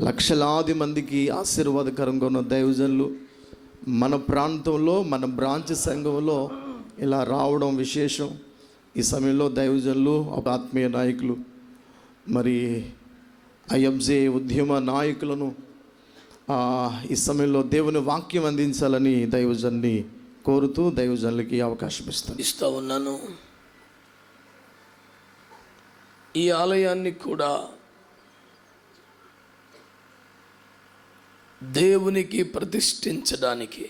లక్షలాది మందికి ఆశీర్వాదకరంగా ఉన్న దైవజనులు మన ప్రాంతంలో మన బ్రాంచ్ సంఘంలో ఇలా రావడం విశేషం. ఈ సమయంలో దైవజనులు, ఆత్మీయ నాయకులు, మరి ఐఎఫ్జే ఉద్యమ నాయకులను ఈ సమయంలో దేవుని వాక్యం అందించాలని దైవజన్ని కోరుతూ దైవజనులకి అవకాశం ఇస్తూ ఉన్నాను. ఈ ఆలయాన్ని కూడా దేవునికి ప్రతిష్ఠించడానికి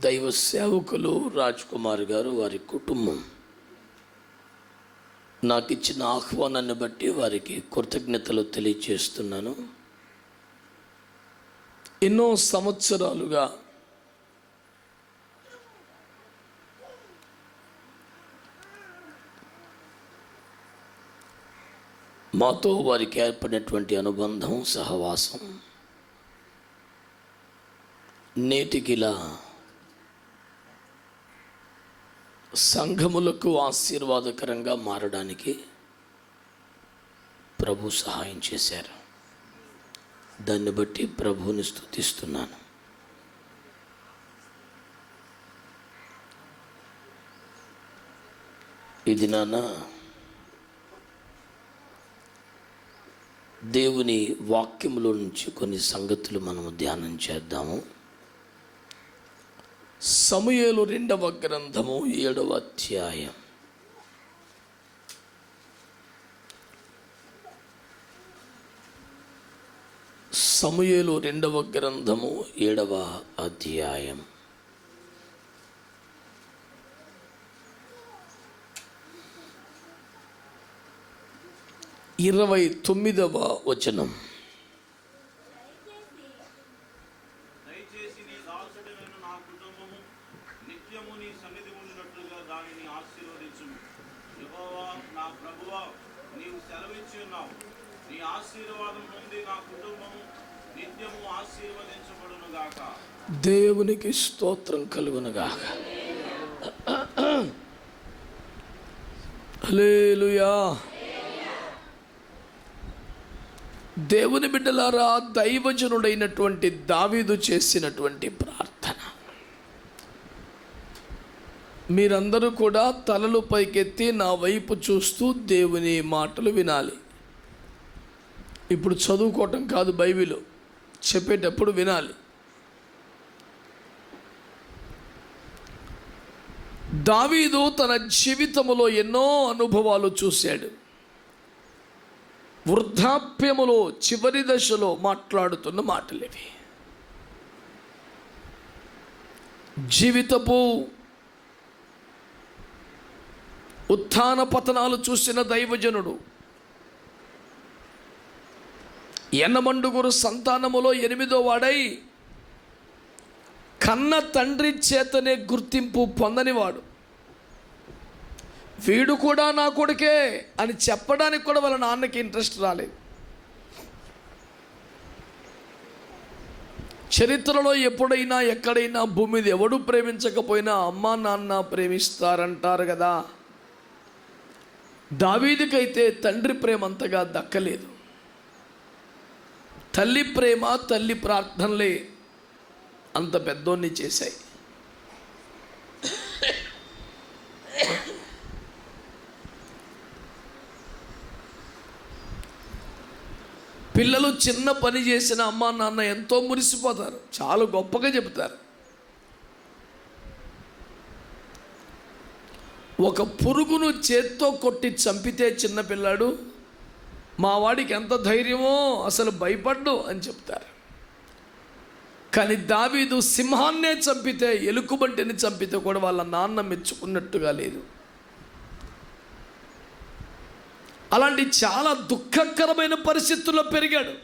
దైవ సేవకులు రాజ్ కుమార్ గారు, వారి కుటుంబం నాకు ఇచ్చిన ఆహ్వానాన్ని బట్టి వారికి కృతజ్ఞతలు తెలియజేస్తున్నాను. ఎన్నో సంవత్సరాలుగా మాతో వారికి ఏర్పడినటువంటి అనుబంధం, సహవాసం నేటికిలా సంఘములకు ఆశీర్వాదకరంగా మారడానికి ప్రభు సహాయం చేశారు. దాన్ని బట్టి ప్రభువుని స్తుతిస్తున్నాను. ఇది నాన్న దేవుని వాక్యములో నుంచి కొన్ని సంగతులు మనము ధ్యానం చేద్దాము. సమూయేలు 2వ గ్రంథము 7వ అధ్యాయం. సమూయేలు 2వ గ్రంథము 7వ అధ్యాయం. ఇరవై 29వ వచనం. దేవునికి స్తోత్రం కలుగునుగాక. హల్లెలూయా. దేవుని బిడ్డలారా, దైవజనుడైనటువంటి దావీదు చేసినటువంటి ప్రార్థన మీరందరూ కూడా తలలు పైకెత్తి నా వైపు చూస్తూ దేవుని మాటలు వినాలి. ఇప్పుడు చదువుకోవటం కాదు, బైబిల్ చెప్పేటప్పుడు వినాలి. దావీదు తన జీవితంలో ఎన్నో అనుభవాలు చూశాడు. వృద్ధాప్యములో చివరి దశలో మాట్లాడుతున్న మాటలేవి. జీవితపు ఉత్థాన పతనాలు చూసిన దైవజనుడు. ఎన్నమండుగురు సంతానములో 8వ వాడై కన్న తండ్రి చేతనే గుర్తింపు పొందనివాడు. వీడు కూడా నా కొడుకే అని చెప్పడానికి కూడా వాళ్ళ నాన్నకి ఇంట్రెస్ట్ రాలేదు. చరిత్రలో ఎప్పుడైనా ఎక్కడైనా భూమి మీద ఎవడు ప్రేమించకపోయినా అమ్మా నాన్న ప్రేమిస్తారంటారు కదా. దావీదుకైతే తండ్రి ప్రేమ అంతగా దక్కలేదు. తల్లి ప్రేమ, తల్లి ప్రార్థనలే అంత పెద్దోన్ని చేశాయి. పిల్లలు చిన్న పని చేసిన అమ్మా నాన్న ఎంతో మురిసిపోతారు, చాలా గొప్పగా చెబుతారు. ఒక పురుగును చేత్తో కొట్టి చంపితే చిన్నపిల్లాడు, మా వాడికి ఎంత ధైర్యమో, అసలు భయపడ్డు అని చెప్తారు. కానీ దావీదు సింహాన్నే చంపితే, ఎలుకబంటిని చంపితే కూడా వాళ్ళ నాన్న మెచ్చుకున్నట్టుగా లేదు. అలాంటి చాలా దుఃఖకరమైన పరిస్థితుల్లో పెరిగాడు.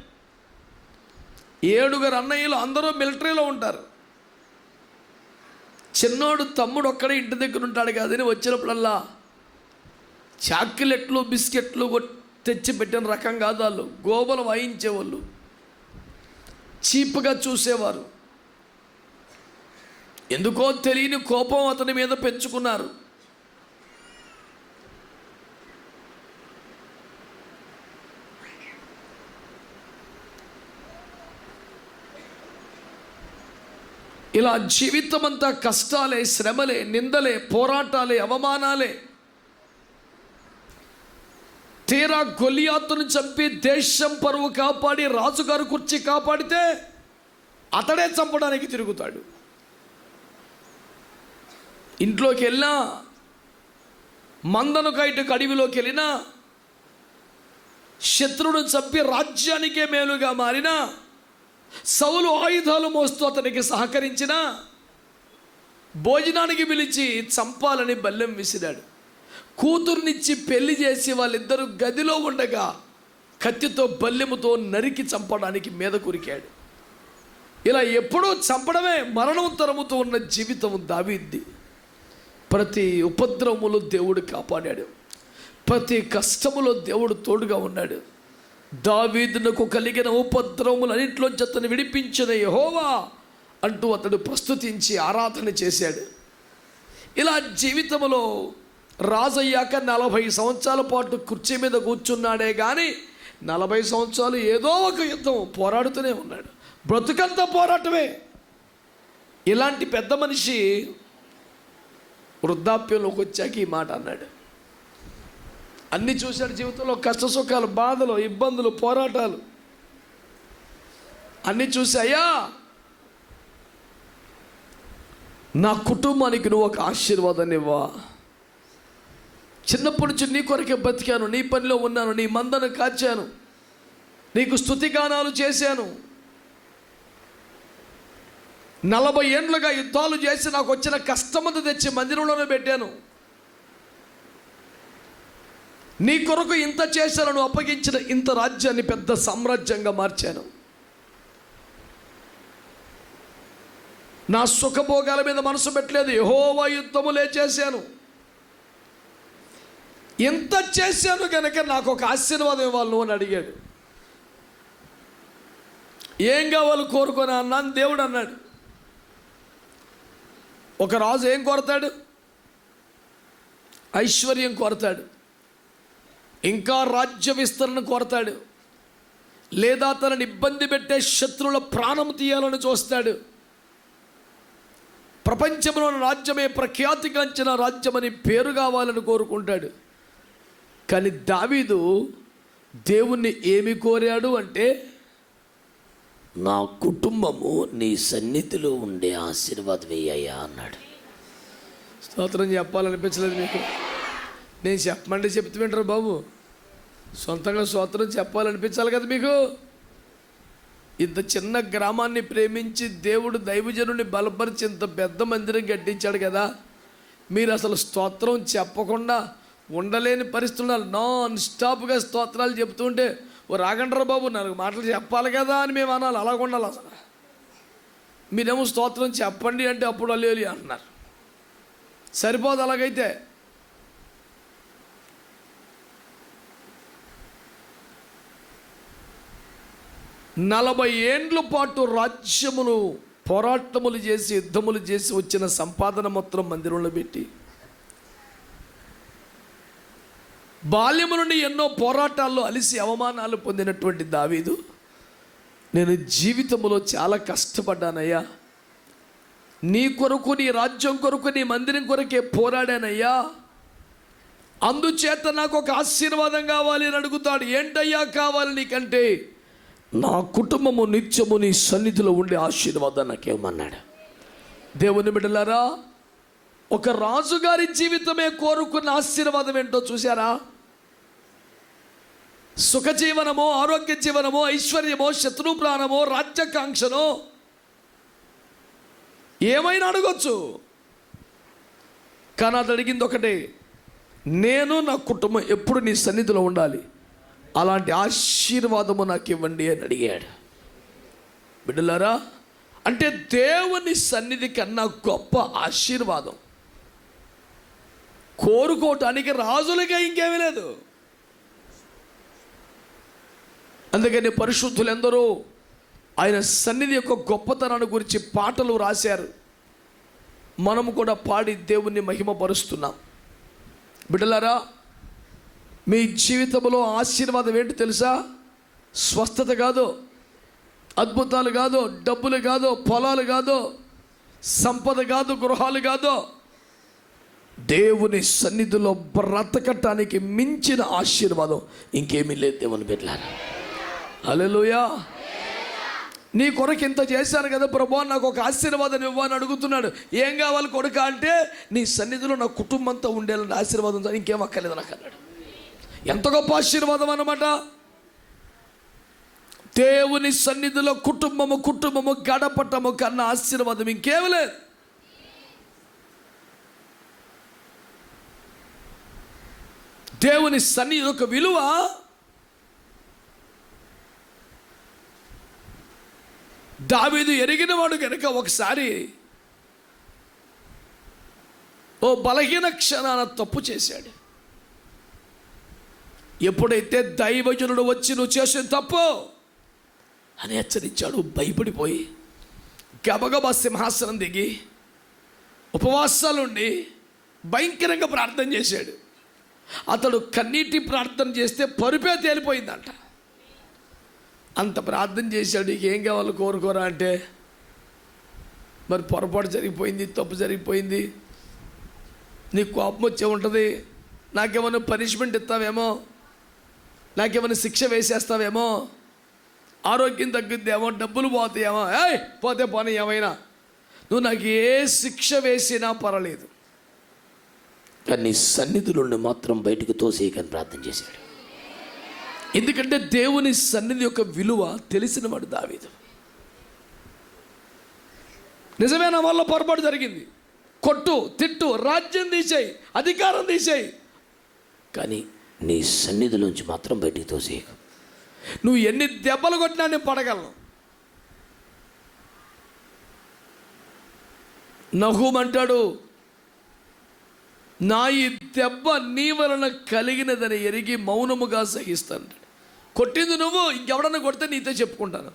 7 అన్నయ్యలు అందరూ మిలిటరీలో ఉంటారు. చిన్నోడు తమ్ముడు ఒక్కడే ఇంటి దగ్గర ఉంటాడు కాదని వచ్చినప్పుడల్లా చాక్లెట్లు బిస్కెట్లు తెచ్చి పెట్టిన రకం కాదు. వాళ్ళు గోబలు వాయించేవాళ్ళు, చీప్గా చూసేవారు. ఎందుకో తెలియని కోపం అతని మీద పెంచుకున్నారు. ఇలా జీవితం అంతా కష్టాలే, శ్రమలే, నిందలే, పోరాటాలే, అవమానాలే. తీరా గొలియాతును చంపి దేశం పరువు కాపాడి రాజుగారు కుర్చీ కాపాడితే అతడే చంపడానికి తిరుగుతాడు. ఇంట్లోకి వెళ్ళినా, మందను కైటకు అడవిలోకి వెళ్ళినా, శత్రువును చంపి రాజ్యానికే మేలుగా మారిన సౌలు ఆయుధాలు మోస్తూ అతనికి సహకరించిన, భోజనానికి పిలిచి చంపాలని బల్లెం విసిరాడు. కూతుర్నిచ్చి పెళ్లి చేసి వాళ్ళిద్దరూ గదిలో ఉండగా కత్తితో బల్లెముతో నరికి చంపడానికి మీద కురికాడు. ఇలా ఎప్పుడూ చంపడమే మరణం తరుముతూ ఉన్న జీవితం దావీద్ది. ప్రతి ఉపద్రవములో దేవుడు కాపాడాడు, ప్రతి కష్టములో దేవుడు తోడుగా ఉన్నాడు. దావీదునకు కలిగిన ఉపద్రవములన్నింటిలోంచి అతను విడిపించిన యెహోవా అంటూ అతడు ప్రస్తుతించి ఆరాధన చేశాడు. ఇలా జీవితంలో రాజయ్యాక 40 సంవత్సరాల పాటు కుర్చీ మీద కూర్చున్నాడే కానీ 40 సంవత్సరాలు ఏదో ఒక యుద్ధం పోరాడుతూనే ఉన్నాడు. బ్రతుకంతా పోరాటమే. ఇలాంటి పెద్ద మనిషి వృద్ధాప్యంలోకి వచ్చాక ఈ మాట అన్నాడు. అన్నీ చూశాడు జీవితంలో, కష్ట సుఖాలు, బాధలు, ఇబ్బందులు, పోరాటాలు అన్నీ చూసాయా. నా కుటుంబానికి నువ్వు ఒక ఆశీర్వాదాన్ని ఇవ్వా. చిన్నప్పటి నుంచి నీ కొరకే బతికాను, నీ పనిలో ఉన్నాను, నీ మందను కాచాను, నీకు స్తుతిగానాలు చేశాను. 40 ఏండ్లుగా యుద్ధాలు చేసి నాకు వచ్చిన కష్టమంతా తెచ్చి మందిరంలోనే పెట్టాను. నీ కొరకు ఇంత చేశాను, నువ్వు అప్పగించిన ఇంత రాజ్యాన్ని పెద్ద సామ్రాజ్యంగా మార్చాను. నా సుఖభోగాల మీద మనసు పెట్టలేదు, యెహోవా యుద్ధములే చేశాను. ఎంత చేశాను కనుక నాకు ఒక ఆశీర్వాదం ఇవ్వాలి నువ్వు అని అడిగాడు. ఏం కావాలి కోరుకొని అన్నాను. దేవుడు అన్నాడు, ఒక రాజు ఏం కోరతాడు? ఐశ్వర్యం కోరతాడు, ఇంకా రాజ్య విస్తరణ కోరతాడు, లేదా తనని ఇబ్బంది పెట్టే శత్రువుల ప్రాణం తీయాలని చూస్తాడు. ప్రపంచంలోని రాజ్యమే ప్రఖ్యాతిగాంచిన రాజ్యమని పేరు కావాలని కోరుకుంటాడు. కానీ దావీదు దేవుణ్ణి ఏమి కోరాడు అంటే, నా కుటుంబము నీ సన్నిధిలో ఉండే ఆశీర్వాదం వేయ్యా అన్నాడు. స్తోత్రం చెప్పాలనిపించలేదు మీకు? నేను చెప్పమంటే చెప్తూ వింటారు బాబు. సొంతంగా స్తోత్రం చెప్పాలనిపించాలి కదా మీకు. ఇంత చిన్న గ్రామాన్ని ప్రేమించి దేవుడు దైవజనుడిని బలపరిచి ఇంత పెద్ద మందిరం కట్టించాడు కదా. మీరు అసలు స్తోత్రం చెప్పకుండా ఉండలేని పరిస్థితులు, నాన్ స్టాప్గా స్తోత్రాలు చెప్తూ ఉంటే, ఓ రాగండ్రా బాబు 4 మాటలు చెప్పాలి కదా అని మేము అనాలి. అలాగ ఉండాలి. అసలు మీరేమో స్తోత్రం చెప్పండి అంటే అప్పుడు అల్లేలి అంటున్నారు. సరిపోదు అలాగైతే. నలభై ఏండ్ల పాటు రాజ్యమును పోరాటములు చేసి యుద్ధములు చేసి వచ్చిన సంపాదన మొత్తం మందిరంలో పెట్టి, బాల్యము నుండి ఎన్నో పోరాటాల్లో అలిసి అవమానాలు పొందినటువంటి దావీదు, నేను జీవితంలో చాలా కష్టపడ్డానయ్యా, నీ కొరకు, నీ రాజ్యం కొరకు, నీ మందిరం కొరకే పోరాడానయ్యా, అందుచేత నాకు ఒక ఆశీర్వాదం కావాలి అని అడుగుతాడు. ఏంటయ్యా కావాలి నీకంటే, నా కుటుంబము నిత్యము నీ సన్నిధిలో ఉండే ఆశీర్వాదం నాకేమన్నాడు. దేవుని బిడ్డలారా, ఒక రాజుగారి జీవితమే కోరుకున్న ఆశీర్వాదం ఏంటో చూసారా? సుఖజీవనమో, ఆరోగ్య జీవనమో, ఐశ్వర్యమో, శత్రు ప్రాణమో, రాజ్యాకాంక్షనో ఏమైనా అడగొచ్చు. కానీ అది అడిగింది ఒకటే, నేను నా కుటుంబం ఎప్పుడు నీ సన్నిధిలో ఉండాలి, అలాంటి ఆశీర్వాదము నాకు ఇవ్వండి అని అడిగాడు. బిడ్డలారా, అంటే దేవుని సన్నిధి కన్నా గొప్ప ఆశీర్వాదం కోరుకోవటానికి రాజులుగా ఇంకేమీ లేదు. అందుకని పరిశుద్ధులెందరూ ఆయన సన్నిధి యొక్క గొప్పతనాన్ని గురించి పాటలు రాశారు. మనము కూడా పాడి దేవుణ్ణి మహిమపరుస్తున్నాం. బిడ్డలారా, మీ జీవితంలో ఆశీర్వాదం ఏంటి తెలుసా? స్వస్థత కాదు, అద్భుతాలు కాదు, డబ్బులు కాదు, పొలాలు కాదు, సంపద కాదు, గృహాలు కాదు, దేవుని సన్నిధిలో బ్రతకటానికి మించిన ఆశీర్వాదం ఇంకేమీ లేదు దేవుని బిడ్డలారా. హల్లెలూయా. నీ కొరకు ఇంత చేశాను కదా ప్రభువా, నాకు ఒక ఆశీర్వాదం ఇవ్వని అడుగుతున్నాడు. ఏం కావాలి కొడుక అంటే, నీ సన్నిధిలో నా కుటుంబంతో ఉండేలాంటి ఆశీర్వాదం, ఇంకేం అక్కర్లేదు నాకు అన్నాడు. ఎంత గొప్ప ఆశీర్వాదం అన్నమాట. దేవుని సన్నిధిలో కుటుంబము గడపటము కన్నా ఆశీర్వాదం ఇంకేమీ లేదు. దేవుని సన్నిధి యొక్క విలువ దావీదు ఎరిగిన వాడు కనుక ఒకసారి ఓ బలహీన క్షణాన తప్పు చేశాడు. ఎప్పుడైతే దైవజనుడు వచ్చి నువ్వు చేసిన తప్పు అని హెచ్చరించాడు, భయపడిపోయి గబగబా సింహాసనం దిగి ఉపవాసాలుండి భయంకరంగా ప్రార్థన చేశాడు. అతడు కన్నీటి ప్రార్థన చేస్తే పరుపే తేలిపోయిందంట. అంత ప్రార్థన చేశాడు. ఇక ఏం కావాలి కోరుకోరా అంటే, మరి పొరపాటు జరిగిపోయింది, తప్పు జరిగిపోయింది, నీకు కోపం వచ్చే ఉంటుంది, నాకేమైనా పనిష్మెంట్ ఇస్తావేమో, నాకేమైనా శిక్ష వేసేస్తావేమో, ఆరోగ్యం తగ్గుద్దేమో, డబ్బులు పోతాయేమో, పోతే పోనీ ఏమైనా, నువ్వు నాకు ఏ శిక్ష వేసినా పర్వాలేదు, కానీ సన్నిధిలో మాత్రం బయటకు తోసేయకని ప్రార్థన చేశాడు. ఎందుకంటే దేవుని సన్నిధి యొక్క విలువ తెలిసినవాడు దావీదు. నిజమే, నా వల్ల పొరపాటు జరిగింది, కొట్టు, తిట్టు, రాజ్యం తీసేయి, అధికారం తీసేయి, కానీ నీ సన్నిధిలోంచి మాత్రం బయటికి తోసేయకు. నువ్వు ఎన్ని దెబ్బలు కొట్టినా నేను పడగలను. నహూము అంటాడు, నా ఈ దెబ్బ నీ వలన కలిగినదని ఎరిగి మౌనముగా సహిస్తాను. కొట్టింది నువ్వు, ఇంకెవడన్నా కొడితే నీతో చెప్పుకుంటాను.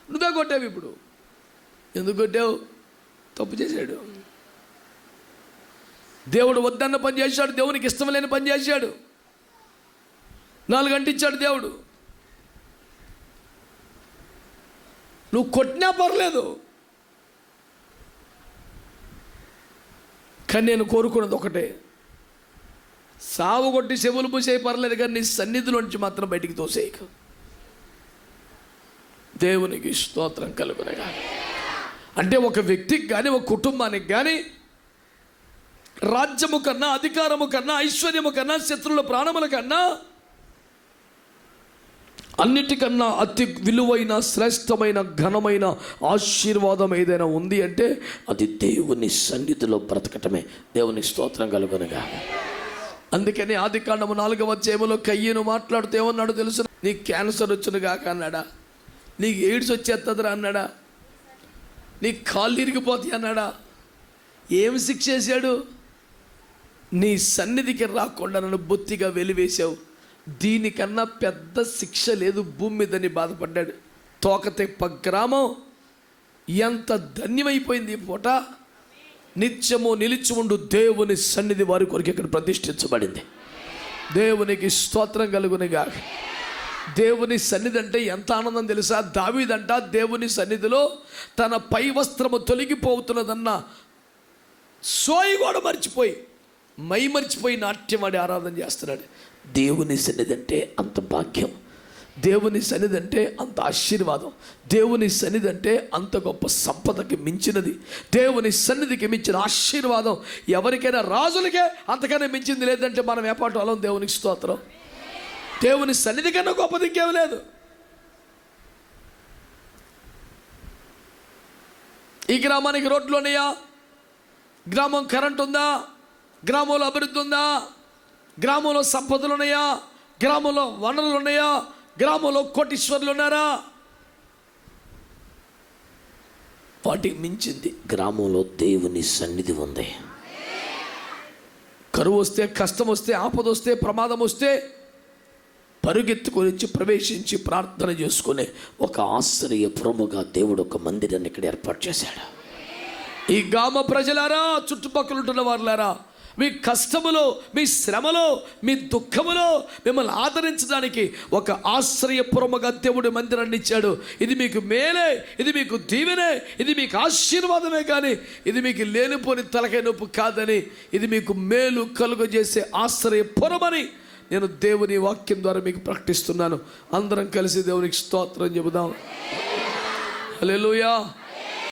నువ్వే కొట్టావు. ఇప్పుడు ఎందుకు కొట్టావు? తప్పు చేశాడు. దేవుడు వద్దన్న పని చేశాడు, దేవునికి ఇష్టం లేని పని చేశాడు. 4 గంటలు ఇచ్చాడు దేవుడు. నువ్వు కొట్టినా పర్లేదు, కానీ నేను కోరుకున్నది ఒకటే, సావు కొట్టి చెవులు పూసే పర్లేదు, కానీ నీ సన్నిధిలోంచి మాత్రం బయటికి తోసేయకు. దేవునికి స్తోత్రం కలుగునగా. అంటే ఒక వ్యక్తికి కానీ, ఒక కుటుంబానికి కానీ, రాజ్యము కన్నా, అధికారము కన్నా, ఐశ్వర్యము కన్నా, శత్రువుల ప్రాణముల కన్నా, అన్నిటికన్నా అతి విలువైన, శ్రేష్టమైన, ఘనమైన ఆశీర్వాదం ఏదైనా ఉంది అంటే అది దేవుని సన్నిధిలో బ్రతకటమే. దేవునికి స్తోత్రం కలుగునగా. అందుకని ఆదికాండము 4వ అధ్యాయములో కయ్యను మాట్లాడుతూ ఏమన్నాడు తెలుసు? నీకు క్యాన్సర్ వచ్చును గాక అన్నాడా? నీకు ఎయిడ్స్ వచ్చేస్తుందిరా అన్నాడా? నీకు కాళ్ళు ఇరిగిపోతాయి అన్నాడా? ఏమి శిక్ష చేశాడు? నీ సన్నిధికి రాకుండా నన్ను బొత్తిగా వెలివేశావు, దీనికన్నా పెద్ద శిక్ష లేదు భూమి మీదని బాధపడ్డాడు. తోకతెప్ప గ్రామం ఎంత ధన్యమైపోయింది ఈ పూట. నిత్యము నిలిచి ఉండు దేవుని సన్నిధి వారి కొరకు ఇక్కడ ప్రతిష్ఠించబడింది. దేవునికి స్తోత్రం కలుగునిగా. దేవుని సన్నిధి అంటే ఎంత ఆనందం తెలుసా? దావీదంట దేవుని సన్నిధిలో తన పై వస్త్రము తొలగిపోతున్నదన్న సోయి కూడా మర్చిపోయి, మర్చిపోయి నాట్యమాడి ఆరాధన చేస్తున్నాడు. దేవుని సన్నిధి అంటే అంత భాగ్యం, దేవుని సన్నిధి అంటే అంత ఆశీర్వాదం, దేవుని సన్నిధి అంటే అంత గొప్ప సంపదకి మించినది, దేవుని సన్నిధికి మించిన ఆశీర్వాదం ఎవరికైనా, రాజులకే అంతకన్నా మించింది లేదంటే మనం ఏపాటు అలం. దేవునికి స్తోత్రం. దేవుని సన్నిధి కన్నా గొప్పది ఇంకేమీ లేదు. ఈ గ్రామానికి రోడ్లు ఉన్నాయా? గ్రామం కరెంట్ ఉందా? గ్రామంలో అభివృద్ధి ఉందా? గ్రామంలో సంపదలు ఉన్నాయా? గ్రామంలో వనరులు ఉన్నాయా? గ్రామంలో కోటీశ్వరులు ఉన్నారా? వాటికి మించింది గ్రామంలో దేవుని సన్నిధి ఉంది. కరువు వస్తే, కష్టం వస్తే, ఆపద వస్తే, ప్రమాదం వస్తే పరుగెత్తుకొని ప్రవేశించి ప్రార్థన చేసుకునే ఒక ఆశ్రయపురముగా దేవుడు ఒక మందిరాన్ని ఇక్కడ ఏర్పాటు చేశాడు. ఈ గ్రామ ప్రజలారా, చుట్టుపక్కల ఉంటున్న వారులారా, మీ కష్టములో, మీ శ్రమలో, మీ దుఃఖములో మిమ్మల్ని ఆదరించడానికి ఒక ఆశ్రయపురముగా దేవుడు మందిరాన్ని ఇచ్చాడు. ఇది మీకు మేలే, ఇది మీకు దీవెనే, ఇది మీకు ఆశీర్వాదమే, కానీ ఇది మీకు లేనిపోని తలకాయ నొప్పి కాదని, ఇది మీకు మేలు కలుగజేసే ఆశ్రయపురమని నేను దేవుని వాక్యం ద్వారా మీకు ప్రకటిస్తున్నాను. అందరం కలిసి దేవునికి స్తోత్రం చెబుదాం. హల్లెలూయా.